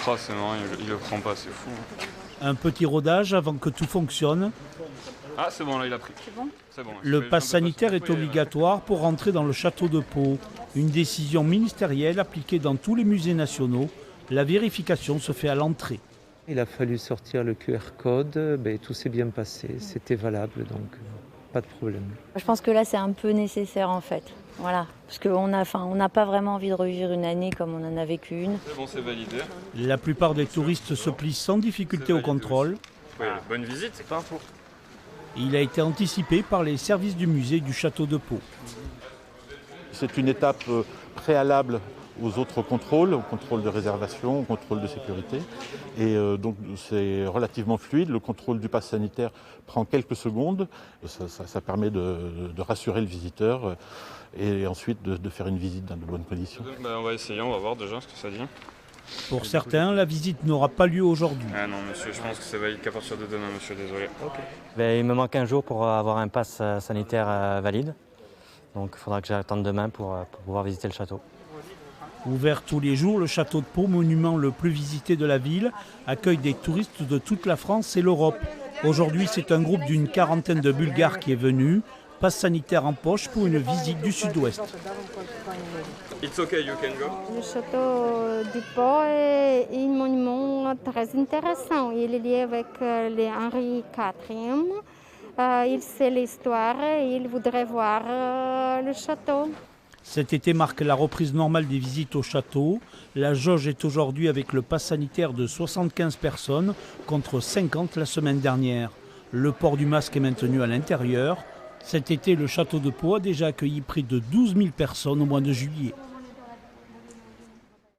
Oh, c'est marrant, il le prend pas, c'est fou. Un petit rodage avant que tout fonctionne. Ah, c'est bon, là, il a pris. C'est bon? C'est bon. Le pass sanitaire est obligatoire pour rentrer dans le château de Pau. Une décision ministérielle appliquée dans tous les musées nationaux. La vérification se fait à l'entrée. Il a fallu sortir le QR code, tout s'est bien passé, c'était valable, donc pas de problème. Je pense que là, c'est un peu nécessaire en fait. Voilà. Parce qu'on n'a pas vraiment envie de revivre une année comme on en a vécu une. C'est bon, c'est validé. La plupart des touristes se plient sans difficulté au contrôle. Oui, bonne visite, c'est pas un fou. Il a été anticipé par les services du musée du château de Pau. C'est une étape préalable aux autres contrôles, au contrôle de réservation, au contrôle de sécurité. Et donc c'est relativement fluide. Le contrôle du pass sanitaire prend quelques secondes. Ça permet de rassurer le visiteur et ensuite de faire une visite dans de bonnes conditions. On va essayer, on va voir déjà ce que ça dit. Pour certains, la visite n'aura pas lieu aujourd'hui. Ah non, monsieur, je pense que c'est valide qu'à partir de demain, monsieur, désolé. Il me manque un jour pour avoir un pass sanitaire valide. Donc il faudra que j'attende demain pour pouvoir visiter le château. Ouvert tous les jours, le château de Pau, monument le plus visité de la ville, accueille des touristes de toute la France et l'Europe. Aujourd'hui, c'est un groupe d'une quarantaine de Bulgares qui est venu. Passe sanitaire en poche pour une visite du sud-ouest. It's okay, you can go. Le château du Pau est un monument très intéressant. Il est lié avec Henri IV. Il sait l'histoire et il voudrait voir le château. Cet été marque la reprise normale des visites au château. La jauge est aujourd'hui avec le pass sanitaire de 75 personnes contre 50 la semaine dernière. Le port du masque est maintenu à l'intérieur. Cet été, le château de Pau a déjà accueilli près de 12 000 personnes au mois de juillet.